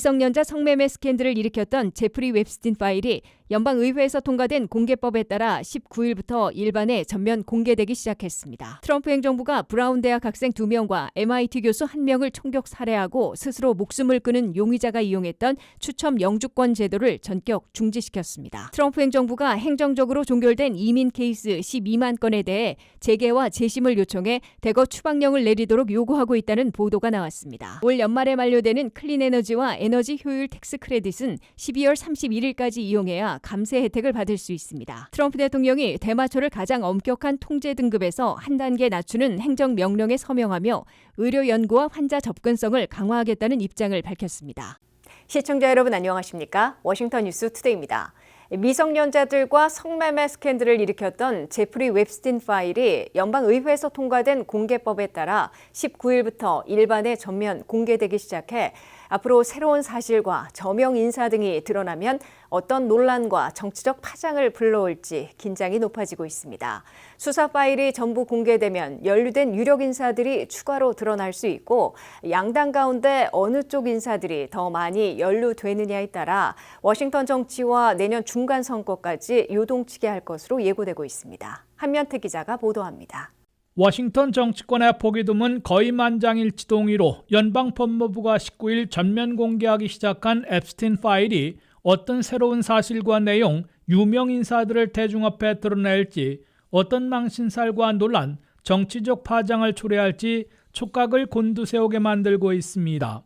미성년자 성매매 스캔들을 일으켰던 제프리 웹스틴 파일이 연방의회에서 통과된 공개법에 따라 19일부터 일반에 전면 공개되기 시작했습니다. 트럼프 행정부가 브라운 대학 학생 2명과 MIT 교수 1명을 총격 살해하고 스스로 목숨을 끊은 용의자가 이용했던 추첨 영주권 제도를 전격 중지시켰습니다. 트럼프 행정부가 행정적으로 종결된 이민 케이스 12만 건에 대해 재개와 재심을 요청해 대거 추방령을 내리도록 요구하고 있다는 보도가 나왔습니다. 올 연말에 만료되는 클린 에너지와 에너지 효율 텍스 크레딧은 12월 31일까지 이용해야 감세 혜택을 받을 수 있습니다. 트럼프 대통령이 대마초를 가장 엄격한 통제 등급에서 한 단계 낮추는 행정명령에 서명하며 의료 연구와 환자 접근성을 강화하겠다는 입장을 밝혔습니다. 시청자 여러분 안녕하십니까? 워싱턴 뉴스 투데이입니다. 미성년자들과 성매매 스캔들을 일으켰던 제프리 웹스틴 파일이 연방의회에서 통과된 공개법에 따라 19일부터 일반에 전면 공개되기 시작해 앞으로 새로운 사실과 저명 인사 등이 드러나면 어떤 논란과 정치적 파장을 불러올지 긴장이 높아지고 있습니다. 수사 파일이 전부 공개되면 연루된 유력 인사들이 추가로 드러날 수 있고 양당 가운데 어느 쪽 인사들이 더 많이 연루되느냐에 따라 워싱턴 정치와 내년 중간 선거까지 요동치게 할 것으로 예고되고 있습니다. 한면태 기자가 보도합니다. 워싱턴 정치권의 보기 드문 거의 만장일치 동의로 연방법무부가 19일 전면 공개하기 시작한 앱스틴 파일이 어떤 새로운 사실과 내용, 유명 인사들을 대중 앞에 드러낼지, 어떤 망신살과 논란, 정치적 파장을 초래할지 촉각을 곤두세우게 만들고 있습니다.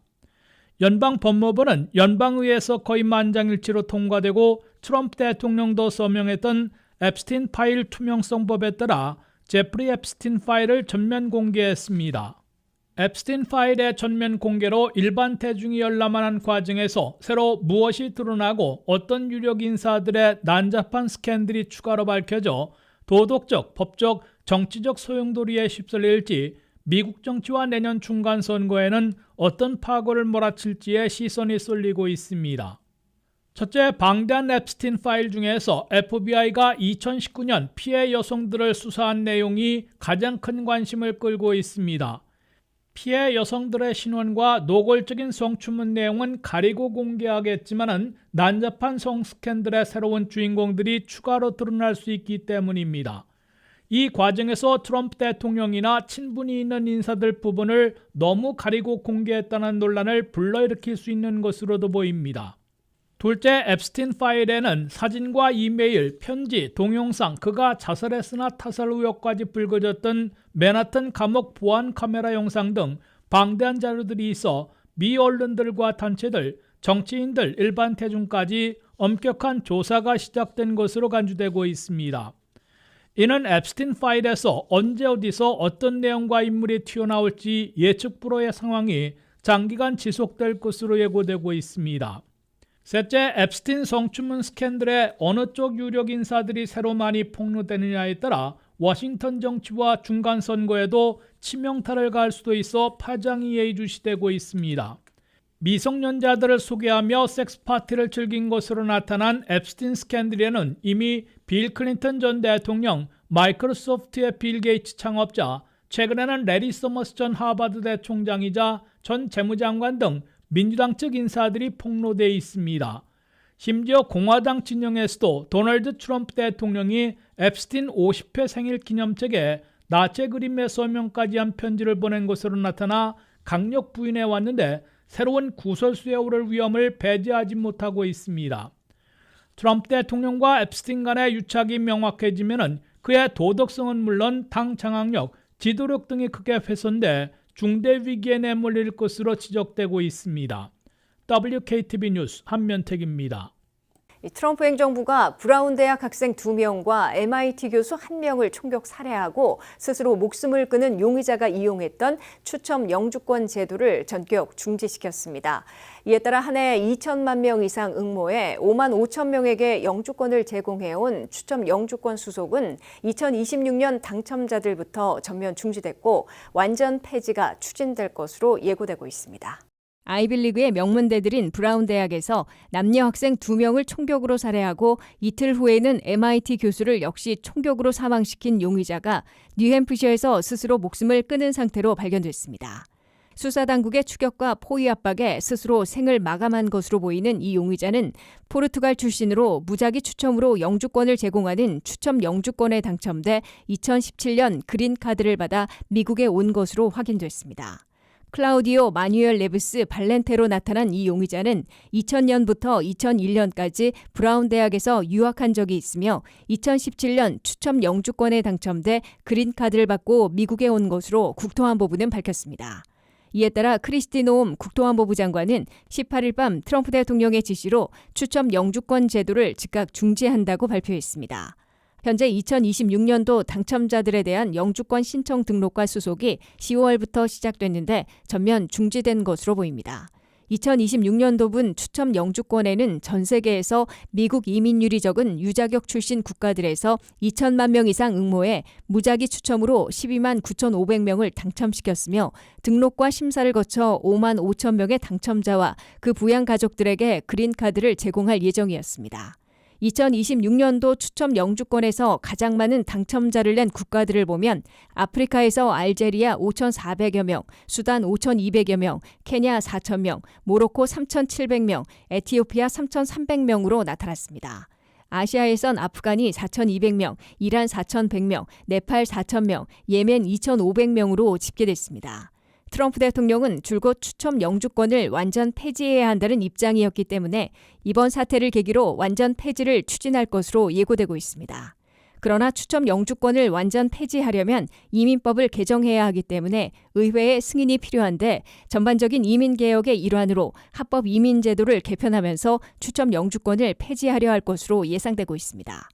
연방법무부는 연방의회에서 거의 만장일치로 통과되고 트럼프 대통령도 서명했던 앱스틴 파일 투명성법에 따라 제프리 앱스틴 파일을 전면 공개했습니다. 앱스틴 파일의 전면 공개로 일반 대중이 열람하는 과정에서 새로 무엇이 드러나고 어떤 유력 인사들의 난잡한 스캔들이 추가로 밝혀져 도덕적, 법적, 정치적 소용돌이에 휩쓸릴지 미국 정치와 내년 중간 선거에는 어떤 파고를 몰아칠지에 시선이 쏠리고 있습니다. 첫째, 방대한 앱스틴 파일 중에서 FBI가 2019년 피해 여성들을 수사한 내용이 가장 큰 관심을 끌고 있습니다. 피해 여성들의 신원과 노골적인 성추문 내용은 가리고 공개하겠지만 난잡한 성 스캔들의 새로운 주인공들이 추가로 드러날 수 있기 때문입니다. 이 과정에서 트럼프 대통령이나 친분이 있는 인사들 부분을 너무 가리고 공개했다는 논란을 불러일으킬 수 있는 것으로도 보입니다. 둘째, 앱스틴 파일에는 사진과 이메일, 편지, 동영상, 그가 자살했으나 타살 의혹까지 불거졌던 맨하튼 감옥 보안 카메라 영상 등 방대한 자료들이 있어 미 언론들과 단체들, 정치인들, 일반 대중까지 엄격한 조사가 시작된 것으로 간주되고 있습니다. 이는 앱스틴 파일에서 언제 어디서 어떤 내용과 인물이 튀어나올지 예측 불허의 상황이 장기간 지속될 것으로 예고되고 있습니다. 셋째, 앱스틴 성추문 스캔들에 어느 쪽 유력 인사들이 새로 많이 폭로되느냐에 따라 워싱턴 정치와 중간 선거에도 치명타를 가할 수도 있어 파장이 예의주시되고 있습니다. 미성년자들을 소개하며 섹스 파티를 즐긴 것으로 나타난 앱스틴 스캔들에는 이미 빌 클린턴 전 대통령, 마이크로소프트의 빌 게이츠 창업자, 최근에는 레리 서머스 전 하버드대 총장이자 전 재무장관 등 민주당 측 인사들이 폭로되어 있습니다. 심지어 공화당 진영에서도 도널드 트럼프 대통령이 앱스틴 50회 생일 기념책에 나체 그림의 서명까지 한 편지를 보낸 것으로 나타나 강력 부인해 왔는데 새로운 구설수에 오를 위험을 배제하지 못하고 있습니다. 트럼프 대통령과 앱스틴 간의 유착이 명확해지면 그의 도덕성은 물론 당 장악력, 지도력 등이 크게 훼손돼 중대 위기에 내몰릴 것으로 지적되고 있습니다. WKTV 뉴스 한면택입니다. 트럼프 행정부가 브라운 대학 학생 2명과 MIT 교수 1명을 총격 살해하고 스스로 목숨을 끊은 용의자가 이용했던 추첨 영주권 제도를 전격 중지시켰습니다. 이에 따라 한 해 2천만 명 이상 응모해 5만 5천 명에게 영주권을 제공해온 추첨 영주권 수속은 2026년 당첨자들부터 전면 중지됐고 완전 폐지가 추진될 것으로 예고되고 있습니다. 아이빌리그의 명문대들인 브라운 대학에서 남녀 학생 2명을 총격으로 살해하고 이틀 후에는 MIT 교수를 역시 총격으로 사망시킨 용의자가 뉴햄프셔에서 스스로 목숨을 끊은 상태로 발견됐습니다. 수사당국의 추격과 포위 압박에 스스로 생을 마감한 것으로 보이는 이 용의자는 포르투갈 출신으로 무작위 추첨으로 영주권을 제공하는 추첨 영주권에 당첨돼 2017년 그린카드를 받아 미국에 온 것으로 확인됐습니다. 클라우디오 마뉴엘 레브스 발렌테로 나타난 이 용의자는 2000년부터 2001년까지 브라운 대학에서 유학한 적이 있으며 2017년 추첨 영주권에 당첨돼 그린카드를 받고 미국에 온 것으로 국토안보부는 밝혔습니다. 이에 따라 크리스티 노엄 국토안보부 장관은 18일 밤 트럼프 대통령의 지시로 추첨 영주권 제도를 즉각 중지한다고 발표했습니다. 현재 2026년도 당첨자들에 대한 영주권 신청 등록과 수속이 10월부터 시작됐는데 전면 중지된 것으로 보입니다. 2026년도분 추첨 영주권에는 전 세계에서 미국 이민율이 적은 유자격 출신 국가들에서 2천만 명 이상 응모해 무작위 추첨으로 12만 9,500명을 당첨시켰으며 등록과 심사를 거쳐 5만 5천 명의 당첨자와 그 부양 가족들에게 그린카드를 제공할 예정이었습니다. 2026년도 추첨 영주권에서 가장 많은 당첨자를 낸 국가들을 보면 아프리카에서 알제리아 5,400여 명, 수단 5,200여 명, 케냐 4,000명, 모로코 3,700명, 에티오피아 3,300명으로 나타났습니다. 아시아에선 아프간이 4,200명, 이란 4,100명, 네팔 4,000명, 예멘 2,500명으로 집계됐습니다. 트럼프 대통령은 줄곧 추첨 영주권을 완전 폐지해야 한다는 입장이었기 때문에 이번 사태를 계기로 완전 폐지를 추진할 것으로 예고되고 있습니다. 그러나 추첨 영주권을 완전 폐지하려면 이민법을 개정해야 하기 때문에 의회의 승인이 필요한데 전반적인 이민개혁의 일환으로 합법 이민제도를 개편하면서 추첨 영주권을 폐지하려 할 것으로 예상되고 있습니다.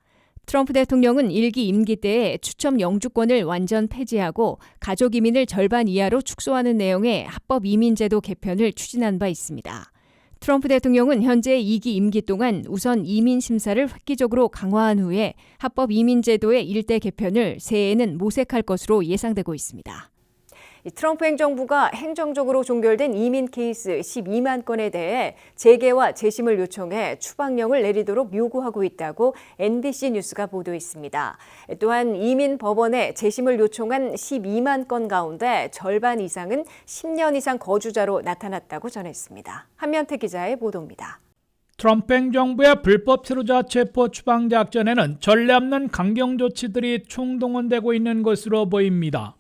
트럼프 대통령은 1기 임기 때에 추첨 영주권을 완전 폐지하고 가족 이민을 절반 이하로 축소하는 내용의 합법 이민제도 개편을 추진한 바 있습니다. 트럼프 대통령은 현재 2기 임기 동안 우선 이민 심사를 획기적으로 강화한 후에 합법 이민제도의 일대 개편을 새해에는 모색할 것으로 예상되고 있습니다. 트럼프 행정부가 행정적으로 종결된 이민 케이스 12만 건에 대해 재개와 재심을 요청해 추방령을 내리도록 요구하고 있다고 NBC 뉴스가 보도했습니다. 또한 이민 법원에 재심을 요청한 12만 건 가운데 절반 이상은 10년 이상 거주자로 나타났다고 전했습니다. 한면태 기자의 보도입니다. 트럼프 행정부의 불법 체류자 체포 추방 작전에는 전례 없는 강경 조치들이 총동원되고 있는 것으로 보입니다.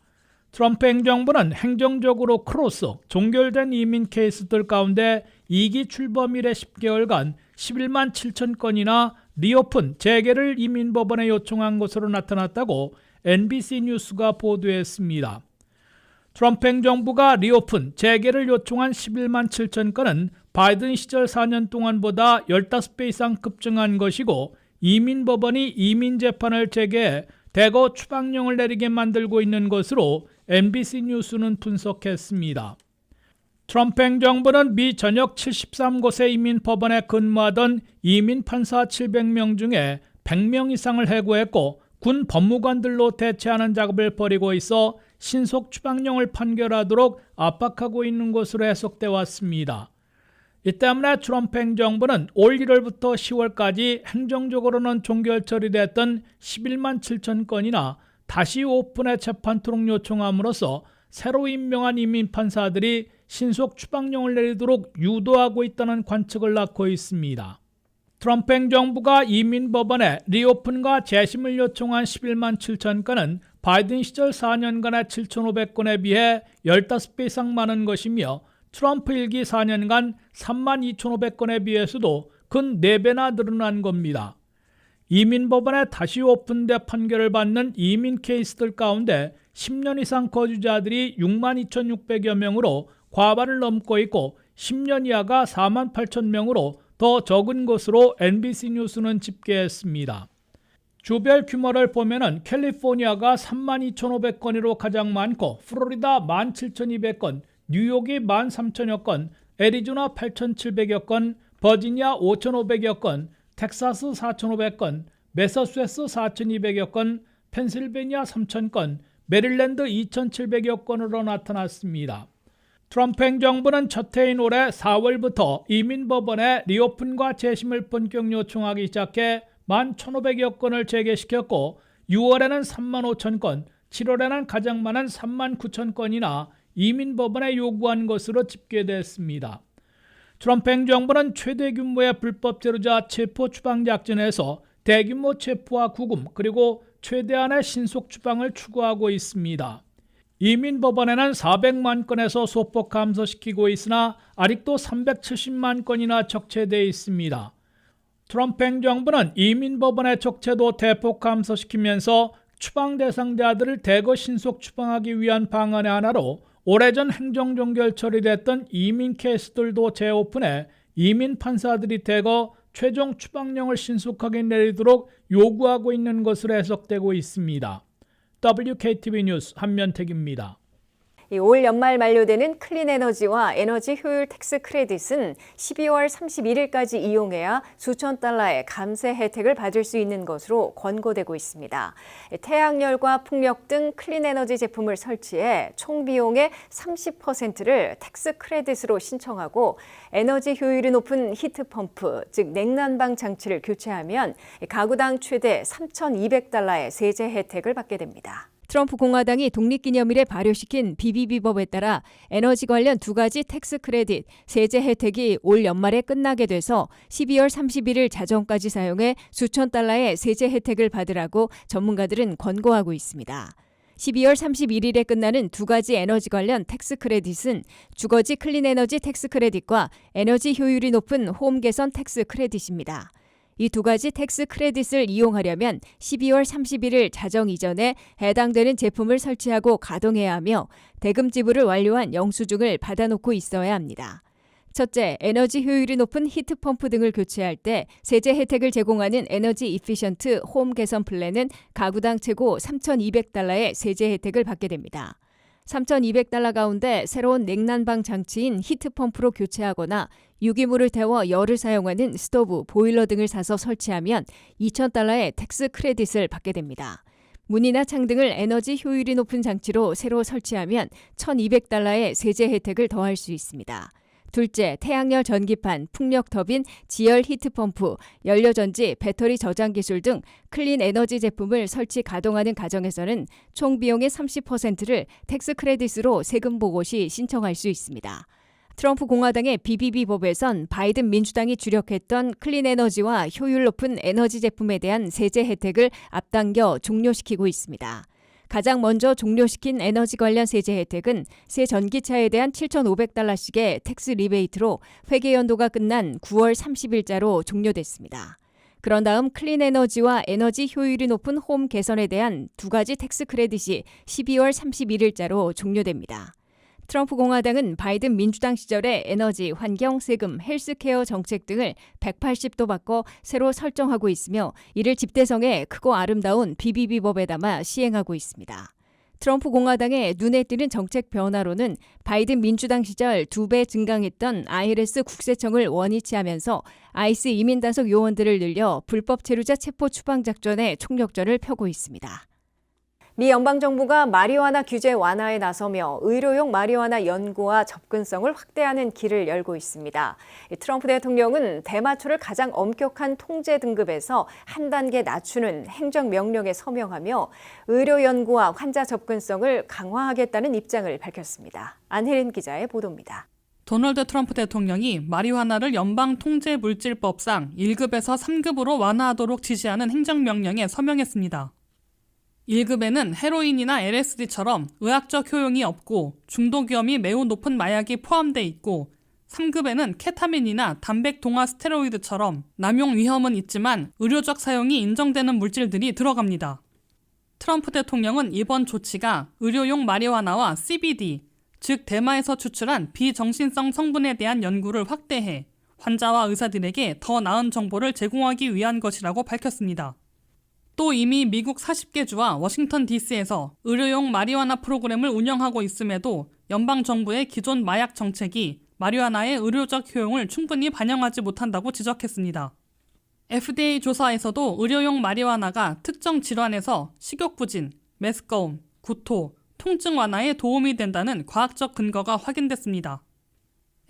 트럼프 행정부는 행정적으로 크로스, 종결된 이민 케이스들 가운데 2기 출범 이래 10개월간 11만 7천 건이나 리오픈, 재개를 이민법원에 요청한 것으로 나타났다고 NBC 뉴스가 보도했습니다. 트럼프 행정부가 리오픈, 재개를 요청한 11만 7천 건은 바이든 시절 4년 동안보다 15배 이상 급증한 것이고 이민법원이 이민재판을 재개해 대거 추방령을 내리게 만들고 있는 것으로 NBC 뉴스는 분석했습니다. 트럼프 행정부는 미 전역 73곳의 이민법원에 근무하던 이민 판사 700명 중에 100명 이상을 해고했고 군 법무관들로 대체하는 작업을 벌이고 있어 신속 추방령을 판결하도록 압박하고 있는 것으로 해석돼 왔습니다. 이 때문에 트럼프 행정부는 올 1월부터 10월까지 행정적으로는 종결 처리됐던 11만 7천 건이나 다시 오픈해 재판토록 요청함으로써 새로 임명한 이민 판사들이 신속 추방령을 내리도록 유도하고 있다는 관측을 낳고 있습니다. 트럼프 행정부가 이민법원에 리오픈과 재심을 요청한 11만 7천 건은 바이든 시절 4년간의 7,500건에 비해 15배 이상 많은 것이며 트럼프 1기 4년간 3만 2,500건에 비해서도 근 4배나 늘어난 겁니다. 이민법원에 다시 오픈돼 판결을 받는 이민 케이스들 가운데 10년 이상 거주자들이 6만 2,600여 명으로 과반을 넘고 있고 10년 이하가 4만 8천 명으로 더 적은 것으로 NBC 뉴스는 집계했습니다. 주별 규모를 보면은 캘리포니아가 32,500건으로 가장 많고 플로리다 17,200건, 뉴욕이 13,000여 건, 애리조나 8,700여 건, 버지니아 5,500여 건, 텍사스 4,500건, 매사추세츠 4,200여 건, 펜실베니아 3,000건, 메릴랜드 2,700여 건으로 나타났습니다. 트럼프 행정부는 첫 해인 올해 4월부터 이민법원에 리오픈과 재심을 본격 요청하기 시작해 11,500여 건을 재개시켰고 6월에는 35,000건, 7월에는 가장 많은 39,000건이나 이민법원에 요구한 것으로 집계됐습니다. 트럼프 행정부는 최대 규모의 불법 체류자 체포 추방 작전에서 대규모 체포와 구금 그리고 최대한의 신속 추방을 추구하고 있습니다. 이민법원에는 400만 건에서 소폭 감소시키고 있으나 아직도 370만 건이나 적체되어 있습니다. 트럼프 행정부는 이민법원의 적체도 대폭 감소시키면서 추방 대상자들을 대거 신속 추방하기 위한 방안의 하나로 오래전 행정종결 처리됐던 이민 케이스들도 재오픈해 이민 판사들이 대거 최종 추방령을 신속하게 내리도록 요구하고 있는 것으로 해석되고 있습니다. WKTV 뉴스 한면택입니다. 올 연말 만료되는 클린에너지와 에너지 효율 텍스 크레딧은 12월 31일까지 이용해야 수천 달러의 감세 혜택을 받을 수 있는 것으로 권고되고 있습니다. 태양열과 풍력 등 클린에너지 제품을 설치해 총 비용의 30%를 텍스 크레딧으로 신청하고 에너지 효율이 높은 히트펌프, 즉 냉난방 장치를 교체하면 가구당 최대 3,200달러의 세제 혜택을 받게 됩니다. 트럼프 공화당이 독립기념일에 발효시킨 BBB법에 따라 에너지 관련 두 가지 텍스 크레딧, 세제 혜택이 올 연말에 끝나게 돼서 12월 31일 자정까지 사용해 수천 달러의 세제 혜택을 받으라고 전문가들은 권고하고 있습니다. 12월 31일에 끝나는 두 가지 에너지 관련 텍스 크레딧은 주거지 클린 에너지 텍스 크레딧과 에너지 효율이 높은 홈 개선 텍스 크레딧입니다. 이 두 가지 텍스 크레딧을 이용하려면 12월 31일 자정 이전에 해당되는 제품을 설치하고 가동해야 하며 대금 지불을 완료한 영수증을 받아놓고 있어야 합니다. 첫째, 에너지 효율이 높은 히트펌프 등을 교체할 때 세제 혜택을 제공하는 에너지 이피션트 홈 개선 플랜은 가구당 최고 3,200달러의 세제 혜택을 받게 됩니다. 3,200달러 가운데 새로운 냉난방 장치인 히트펌프로 교체하거나 유기물을 태워 열을 사용하는 스토브, 보일러 등을 사서 설치하면 2,000달러의 텍스 크레딧을 받게 됩니다. 문이나 창 등을 에너지 효율이 높은 장치로 새로 설치하면 1,200달러의 세제 혜택을 더할 수 있습니다. 둘째, 태양열 전기판, 풍력 터빈, 지열 히트펌프, 연료전지, 배터리 저장 기술 등 클린 에너지 제품을 설치 가동하는 가정에서는 총 비용의 30%를 텍스 크레딧으로 세금 보고 시 신청할 수 있습니다. 트럼프 공화당의 BBB법에선 바이든 민주당이 주력했던 클린 에너지와 효율 높은 에너지 제품에 대한 세제 혜택을 앞당겨 종료시키고 있습니다. 가장 먼저 종료시킨 에너지 관련 세제 혜택은 새 전기차에 대한 7,500달러씩의 텍스 리베이트로 회계 연도가 끝난 9월 30일자로 종료됐습니다. 그런 다음 클린 에너지와 에너지 효율이 높은 홈 개선에 대한 두 가지 텍스 크레딧이 12월 31일자로 종료됩니다. 트럼프 공화당은 바이든 민주당 시절에 에너지, 환경, 세금, 헬스케어 정책 등을 180도 바꿔 새로 설정하고 있으며 이를 집대성의 크고 아름다운 BBB법에 담아 시행하고 있습니다. 트럼프 공화당의 눈에 띄는 정책 변화로는 바이든 민주당 시절 2배 증강했던 IRS 국세청을 원위치 하면서 아이스 이민 단속 요원들을 늘려 불법 체류자 체포 추방 작전에 총력전을 펴고 있습니다. 미 연방정부가 마리화나 규제 완화에 나서며 의료용 마리화나 연구와 접근성을 확대하는 길을 열고 있습니다. 트럼프 대통령은 대마초를 가장 엄격한 통제 등급에서 한 단계 낮추는 행정명령에 서명하며 의료 연구와 환자 접근성을 강화하겠다는 입장을 밝혔습니다. 안혜린 기자의 보도입니다. 도널드 트럼프 대통령이 마리화나를 연방통제물질법상 1급에서 3급으로 완화하도록 지시하는 행정명령에 서명했습니다. 1급에는 헤로인이나 LSD처럼 의학적 효용이 없고 중독 위험이 매우 높은 마약이 포함돼 있고 3급에는 케타민이나 단백 동화 스테로이드처럼 남용 위험은 있지만 의료적 사용이 인정되는 물질들이 들어갑니다. 트럼프 대통령은 이번 조치가 의료용 마리화나와 CBD, 즉 대마에서 추출한 비정신성 성분에 대한 연구를 확대해 환자와 의사들에게 더 나은 정보를 제공하기 위한 것이라고 밝혔습니다. 또 이미 미국 40개 주와 워싱턴 DC에서 의료용 마리화나 프로그램을 운영하고 있음에도 연방정부의 기존 마약 정책이 마리화나의 의료적 효용을 충분히 반영하지 못한다고 지적했습니다. FDA 조사에서도 의료용 마리화나가 특정 질환에서 식욕부진, 메스꺼움, 구토, 통증 완화에 도움이 된다는 과학적 근거가 확인됐습니다.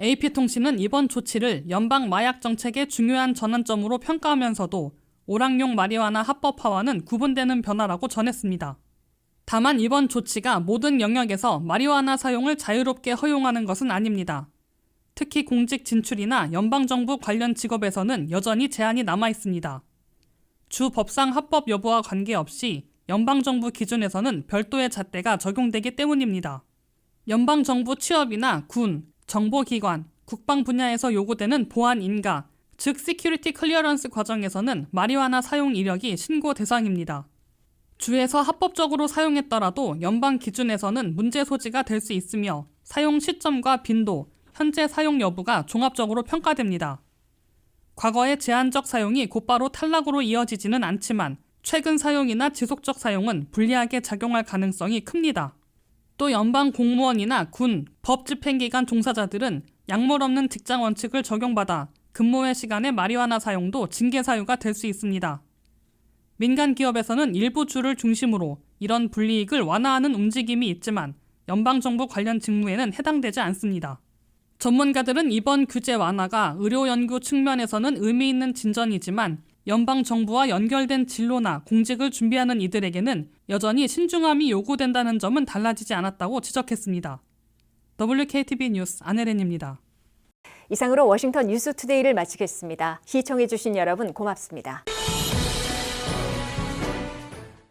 AP통신은 이번 조치를 연방 마약 정책의 중요한 전환점으로 평가하면서도 오락용 마리화나 합법화와는 구분되는 변화라고 전했습니다. 다만 이번 조치가 모든 영역에서 마리화나 사용을 자유롭게 허용하는 것은 아닙니다. 특히 공직 진출이나 연방정부 관련 직업에서는 여전히 제한이 남아 있습니다. 주 법상 합법 여부와 관계없이 연방정부 기준에서는 별도의 잣대가 적용되기 때문입니다. 연방정부 취업이나 군, 정보기관, 국방 분야에서 요구되는 보안 인가, 즉 시큐리티 클리어런스 과정에서는 마리화나 사용 이력이 신고 대상입니다. 주에서 합법적으로 사용했더라도 연방 기준에서는 문제 소지가 될 수 있으며 사용 시점과 빈도, 현재 사용 여부가 종합적으로 평가됩니다. 과거의 제한적 사용이 곧바로 탈락으로 이어지지는 않지만 최근 사용이나 지속적 사용은 불리하게 작용할 가능성이 큽니다. 또 연방 공무원이나 군, 법집행기관 종사자들은 약물 없는 직장 원칙을 적용받아 근무의 시간에 마리화나 사용도 징계 사유가 될 수 있습니다. 민간 기업에서는 일부 주를 중심으로 이런 불이익을 완화하는 움직임이 있지만 연방정부 관련 직무에는 해당되지 않습니다. 전문가들은 이번 규제 완화가 의료 연구 측면에서는 의미 있는 진전이지만 연방정부와 연결된 진로나 공직을 준비하는 이들에게는 여전히 신중함이 요구된다는 점은 달라지지 않았다고 지적했습니다. WKTV 뉴스 안혜린입니다. 이상으로 워싱턴 뉴스투데이를 마치겠습니다. 시청해주신 여러분 고맙습니다.